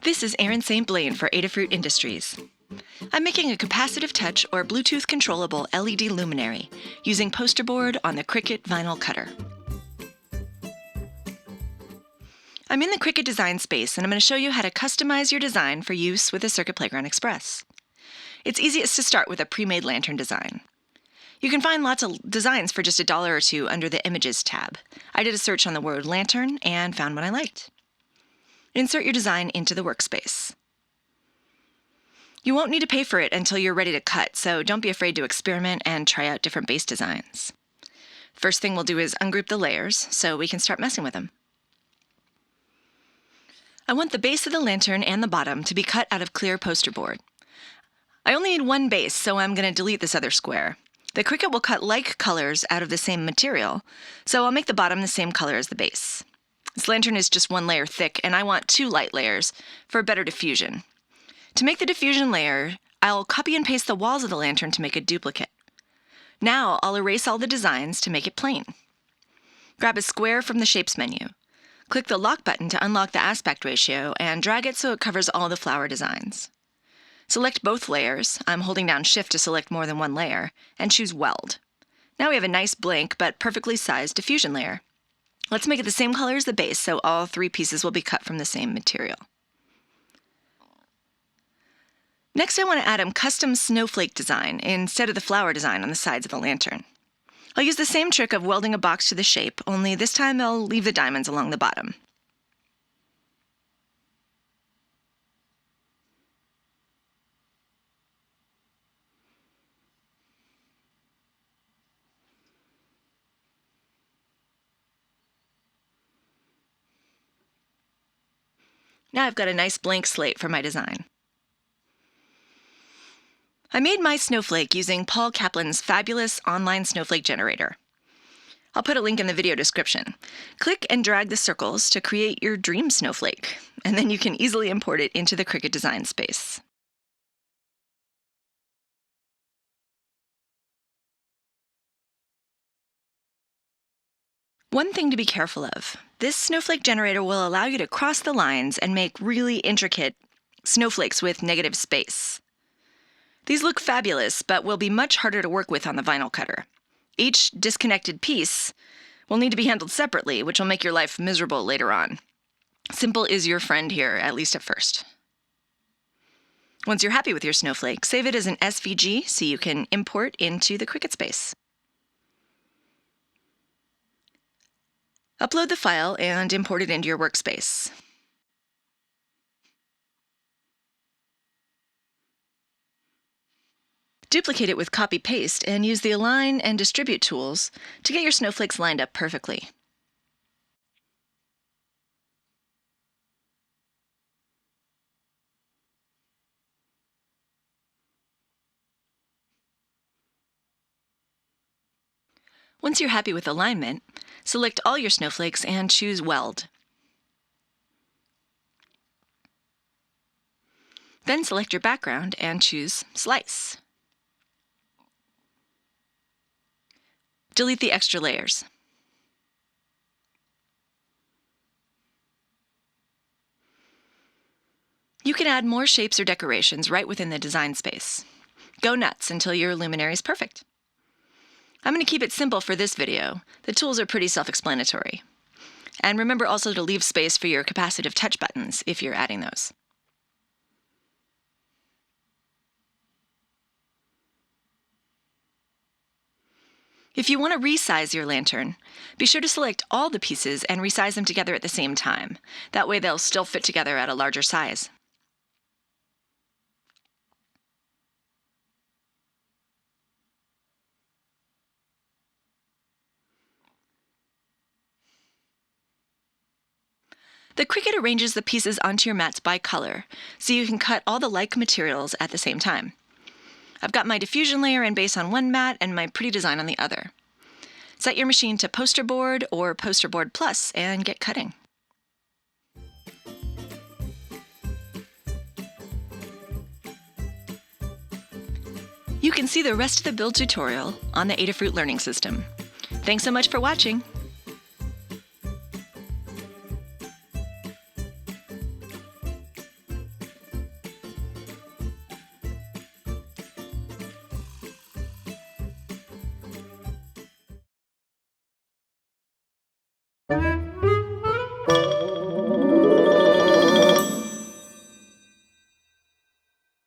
This is Erin St. Blaine for Adafruit Industries. I'm making a capacitive touch or Bluetooth controllable LED luminary using poster board on the Crickit Vinyl cutter. I'm in the Crickit Design Space and I'm going to show you how to customize your design for use with the Circuit Playground Express. It's easiest to start with a pre-made lantern design. You can find lots of designs for just $1 or $2 under the Images tab. I did a search on the word lantern and found one I liked. Insert your design into the workspace. You won't need to pay for it until you're ready to cut, so don't be afraid to experiment and try out different base designs. First thing we'll do is ungroup the layers so we can start messing with them. I want the base of the lantern and the bottom to be cut out of clear poster board. I only need one base, so I'm going to delete this other square. The Cricut will cut like colors out of the same material, so I'll make the bottom the same color as the base. This lantern is just one layer thick, and I want 2 light layers for better diffusion. To make the diffusion layer, I'll copy and paste the walls of the lantern to make a duplicate. Now I'll erase all the designs to make it plain. Grab a square from the Shapes menu. Click the Lock button to unlock the aspect ratio and drag it so it covers all the flower designs. Select both layers, I'm holding down Shift to select more than one layer, and choose Weld. Now we have a nice blank but perfectly sized diffusion layer. Let's make it the same color as the base so all 3 pieces will be cut from the same material. Next I want to add a custom snowflake design instead of the flower design on the sides of the lantern. I'll use the same trick of welding a box to the shape, only this time I'll leave the diamonds along the bottom. Now I've got a nice blank slate for my design. I made my snowflake using Paul Kaplan's fabulous online snowflake generator. I'll put a link in the video description. Click and drag the circles to create your dream snowflake, and then you can easily import it into the Crickit Design Space. One thing to be careful of, this snowflake generator will allow you to cross the lines and make really intricate snowflakes with negative space. These look fabulous, but will be much harder to work with on the vinyl cutter. Each disconnected piece will need to be handled separately, which will make your life miserable later on. Simple is your friend here, at least at first. Once you're happy with your snowflake, save it as an SVG so you can import into the Crickit Space. Upload the file and import it into your workspace. Duplicate it with copy-paste and use the Align and Distribute tools to get your snowflakes lined up perfectly. Once you're happy with alignment, select all your snowflakes and choose Weld. Then select your background and choose Slice. Delete the extra layers. You can add more shapes or decorations right within the design space. Go nuts until your luminary is perfect. I'm going to keep it simple for this video. The tools are pretty self-explanatory. And remember also to leave space for your capacitive touch buttons if you're adding those. If you want to resize your lantern, be sure to select all the pieces and resize them together at the same time. That way they'll still fit together at a larger size. The Cricut arranges the pieces onto your mats by color, so you can cut all the like materials at the same time. I've got my diffusion layer and base on one mat and my pretty design on the other. Set your machine to poster board or poster board plus and get cutting. You can see the rest of the build tutorial on the Adafruit Learning System. Thanks so much for watching.